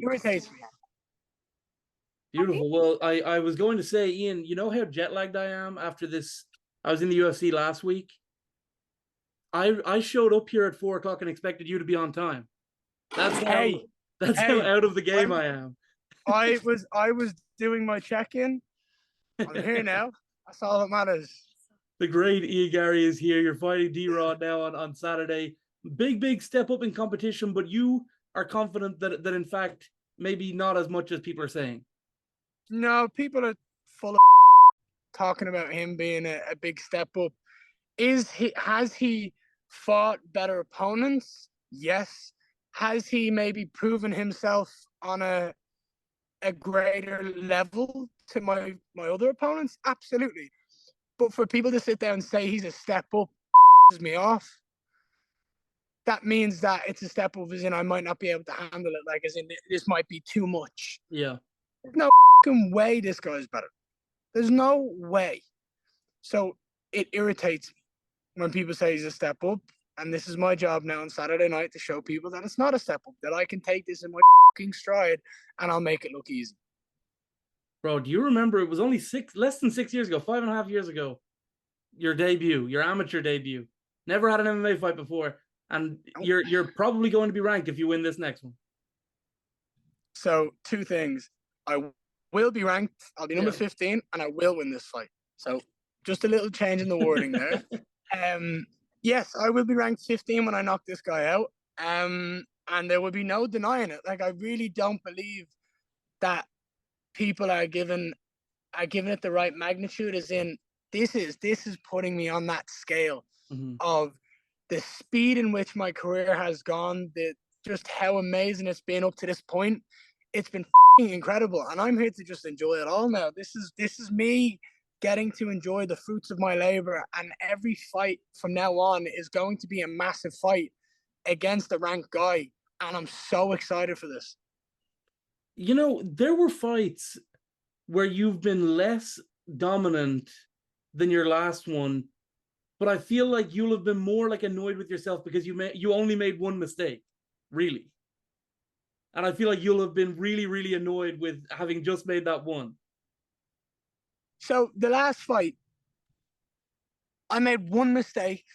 irritates me. Beautiful. Well, I was going to say, Ian, you know how jet lagged I am after this? I was in the UFC last week. I showed up here at 4 o'clock and expected you to be on time. That's how out of the game I am. I was doing my check-in. I'm here now. That's all that matters. The great Ian Garry is here. You're fighting D-Rod now on Saturday. Big step up in competition, but you are confident that in fact maybe not as much as people are saying. No, people are full of talking about him being a big step up. Has he fought better opponents? Yes. Has he maybe proven himself on a greater level to my other opponents? Absolutely. But for people to sit there and say he's a step up pisses me off. That means that it's a step up as in I might not be able to handle it, like as in this might be too much. Yeah. There's no way this guy's better. There's no way. So it irritates me when people say he's a step up. And this is my job now on Saturday night to show people that it's not a step up, that I can take this in my fucking stride and I'll make it look easy. Bro, do you remember it was only less than 6 years ago, 5.5 years ago, your amateur debut. Never had an MMA fight before. And you're probably going to be ranked if you win this next one. So 2 things. I will be ranked. I'll be number 15 and I will win this fight. So just a little change in the wording there. Yes, I will be ranked 15 when I knock this guy out. And there will be no denying it. Like, I really don't believe that people are giving it the right magnitude, as in this is putting me on that scale of the speed in which my career has gone, just how amazing it's been up to this point. It's been incredible. And I'm here to just enjoy it all now. This is me getting to enjoy the fruits of my labor, and every fight from now on is going to be a massive fight against a ranked guy, and I'm so excited for this. You know, there were fights where you've been less dominant than your last one, but I feel like you'll have been more like annoyed with yourself because you only made one mistake, really. And I feel like you'll have been really, really annoyed with having just made that one. So the last fight, I made one mistake,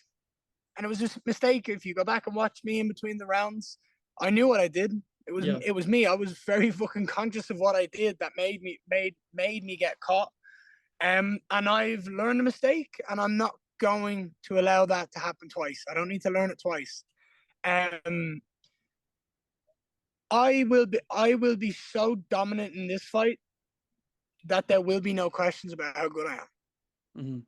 and it was just a mistake. If you go back and watch me in between the rounds, I knew what I did. It was me. I was very fucking conscious of what I did that made me get caught. And I've learned a mistake, and I'm not going to allow that to happen twice. I don't need to learn it twice. I will be so dominant in this fight that there will be no questions about how good I am.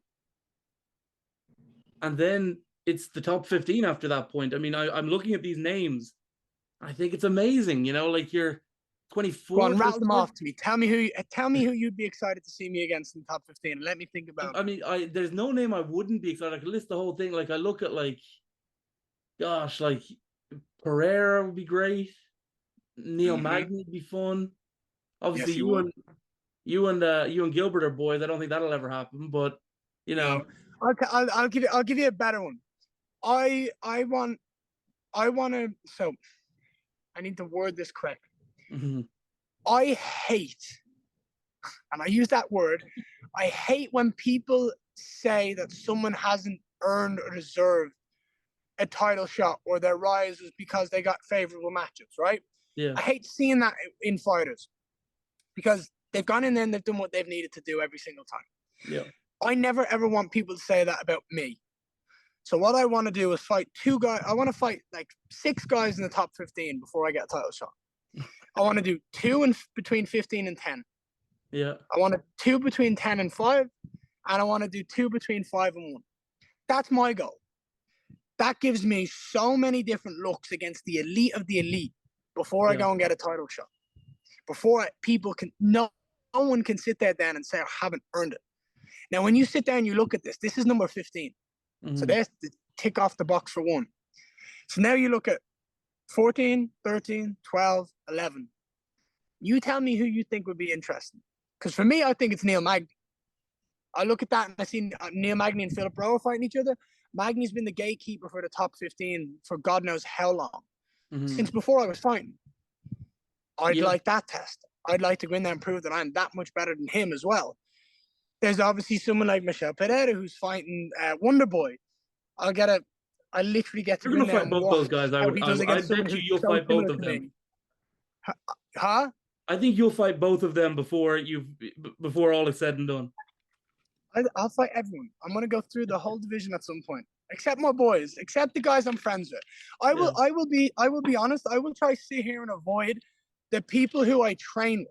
And then it's the top 15 after that point. I mean, I'm looking at these names. I think it's amazing, you know, like you're 24. Go on, rattle them off to me. Tell me who you'd be excited to see me against in the top 15. And let me think about it. I mean, there's no name I wouldn't be excited. I could list the whole thing. Like, I look at, like, gosh, like Pereira would be great. Neil Magny would be fun. Obviously, yes, you and Gilbert are boys. I don't think that'll ever happen, but you know, I'll give you a better one. I want to. So I need to word this correctly. I hate, and I use that word, I hate when people say that someone hasn't earned or deserved a title shot or their rise was because they got favorable matchups, right? Yeah. I hate seeing that in fighters because they've gone in there and they've done what they've needed to do every single time. Yeah. I never ever want people to say that about me. So what I want to do is fight 2 guys. I want to fight like 6 guys in the top 15 before I get a title shot. I want to do 2 in between 15 and 10. Yeah. I want to 2 between 10 and 5, and I want to do 2 between 5 and 1. That's my goal. That gives me so many different looks against the elite of the elite before I go and get a title shot. Before people can, no one can sit there then and say I haven't earned it. Now, when you sit there and you look at this is number 15. So there's the tick off the box for 1. So now you look at 14, 13, 12, 11. You tell me who you think would be interesting. Because for me, I think it's Neil Magny. I look at that and I see Neil Magny and Philip Rowe fighting each other. Magny's been the gatekeeper for the top 15 for God knows how long. Since before I was fighting. I'd like that test. I'd like to go in there and prove that I'm that much better than him as well. There's obviously someone like Michel Pereira who's fighting Wonder Boy. I literally get to You're go gonna in there fight and both watch those guys. how he does I against someone bet you who's you'll so fight similar both of to them. me. Huh? I think you'll fight both of them before all is said and done. I'll fight everyone. I'm gonna go through the whole division at some point, except my boys, except the guys I'm friends with. I will be honest. I will try to sit here and avoid the people who I train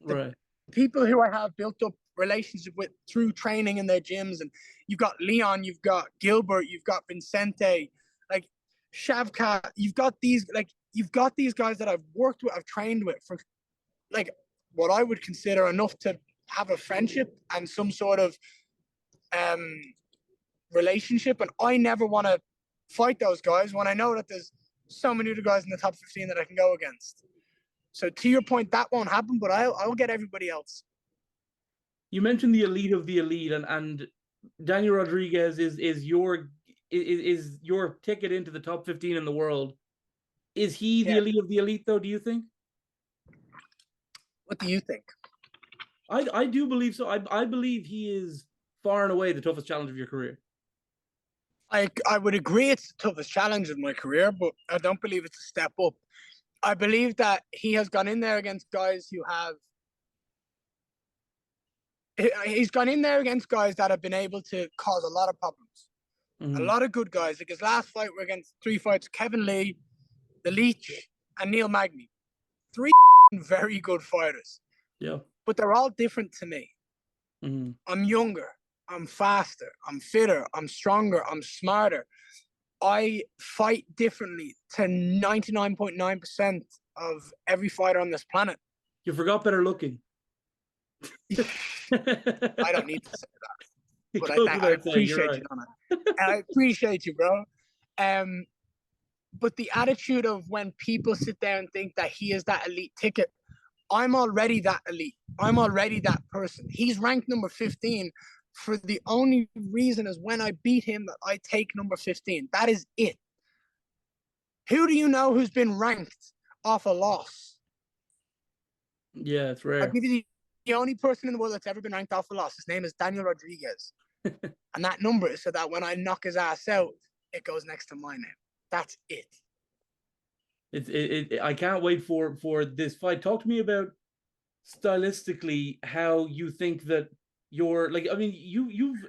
with, Right. people who I have built up relationship with through training in their gyms. And you've got Leon, you've got Gilbert, you've got Vincente, like Shavkat. You've got these guys that I've worked with, I've trained with for like what I would consider enough to have a friendship and some sort of relationship. And I never want to fight those guys when I know that there's so many other guys in the top 15 that I can go against. So to your point, that won't happen, but I'll get everybody else. You mentioned the elite of the elite, and Daniel Rodriguez is your ticket into the top 15 in the world. Is he the elite of the elite, though, do you think? What do you think? I do believe so. I believe he is far and away the toughest challenge of your career. I would agree it's the toughest challenge of my career, but I don't believe it's a step up. I believe that he has gone in there against guys who have... He's gone in there against guys that have been able to cause a lot of problems. A lot of good guys. Like his last fight were against 3 fights, Kevin Lee, The Leech, and Neil Magny. 3 very good fighters. Yeah. But they're all different to me. I'm younger. I'm faster. I'm fitter. I'm stronger. I'm smarter. I fight differently to 99.9% of every fighter on this planet. You forgot better looking. I don't need to say that. But I appreciate you, Donagh. I appreciate you, bro. But the attitude of when people sit there and think that he is that elite ticket, I'm already that elite. I'm already that person. He's ranked number 15 for the only reason is when I beat him that I take number 15. That is it. Who do you know who's been ranked off a loss? Yeah, it's rare. I'll give you the only person in the world that's ever been ranked off a loss. His name is Daniel Rodriguez. And that number is so that when I knock his ass out, it goes next to my name. That's it. I can't wait for this fight. Talk to me about stylistically how you think that you're like. I mean, you've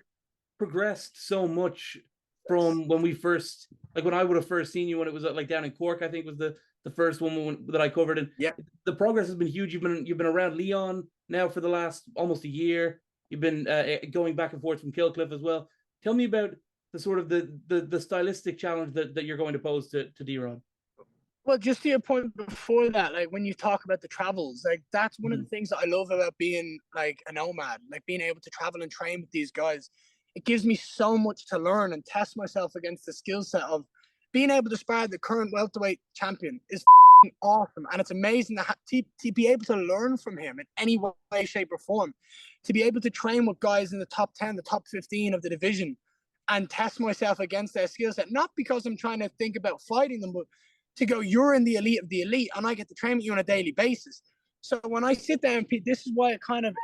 progressed so much from when we first, like when I would have first seen you when it was like down in Cork. I think was the first one that I covered. And yeah, the progress has been huge. You've been around Leon now for the last almost a year. You've been going back and forth from Killcliff as well. Tell me about the sort of the stylistic challenge that you're going to pose to D-Rod. Well, just to your point before that, like when you talk about the travels, like that's one of the things that I love about being like a nomad, like being able to travel and train with these guys. It gives me so much to learn and test myself against the skill set of being able to spar the current welterweight champion is awesome. And it's amazing to be able to learn from him in any way, shape, or form. To be able to train with guys in the top 10, the top 15 of the division and test myself against their skill set. Not because I'm trying to think about fighting them, but to go, you're in the elite of the elite, and I get to train with you on a daily basis. So when I sit there and this is why it kind of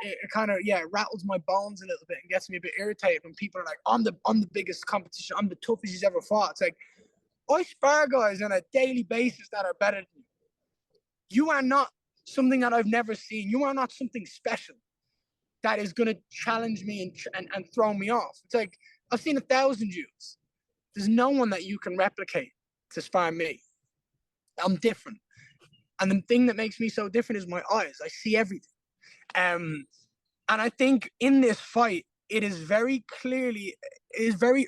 rattles my bones a little bit and gets me a bit irritated when people are like, I'm the biggest competition, I'm the toughest he's ever fought. It's like, I spar guys on a daily basis that are better than you. You are not something that I've never seen. You are not something special that is going to challenge me and throw me off. It's like, I've seen 1,000 Jews. There's no one that you can replicate to spar me. I'm different. And the thing that makes me so different is my eyes. I see everything. And I think in this fight, it is very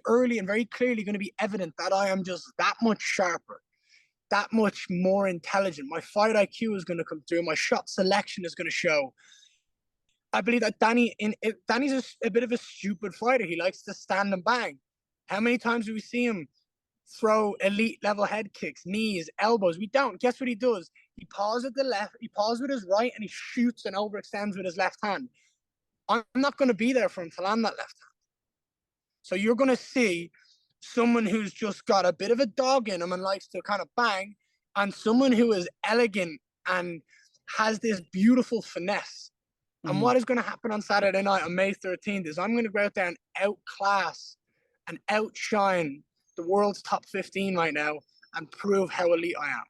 early and very clearly going to be evident that I am just that much sharper, that much more intelligent. My fight IQ is going to come through. My shot selection is going to show. I believe that Danny's a bit of a stupid fighter. He likes to stand and bang. How many times do we see him throw elite level head kicks, knees, elbows? We don't. Guess what he does? He pauses at the left, he pauses with his right, and he shoots and overextends with his left hand. I'm not going to be there for him to land that left hand. So you're going to see someone who's just got a bit of a dog in him and likes to kind of bang, and someone who is elegant and has this beautiful finesse. And what is going to happen on Saturday night on May 13th is I'm going to go out there and outclass and outshine the world's top 15 right now and prove how elite I am.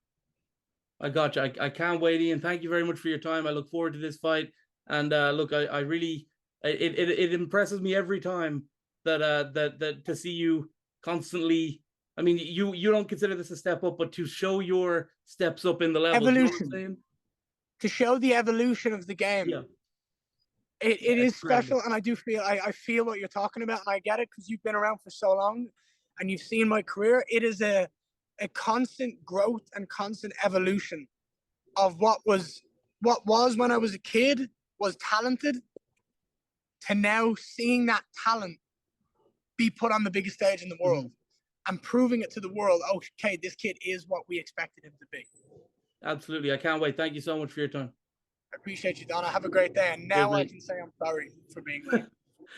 I got you. I can't wait, Ian. Thank you very much for your time. I look forward to this fight. And look, I really, it impresses me every time that to see you constantly. I mean, you don't consider this a step up, but to show your steps up in the levels. Evolution. You know what I'm saying? To show the evolution of the game. Yeah. It is special, and I do feel I feel what you're talking about, and I get it because you've been around for so long, and you've seen my career. It is a constant growth and constant evolution of what was when I was a kid was talented, to now seeing that talent be put on the biggest stage in the world and proving it to the world. Okay, this kid is what we expected him to be. Absolutely, I can't wait. Thank you so much for your time. I appreciate you, Donagh. Have a great day. And now I can say I'm sorry for being late.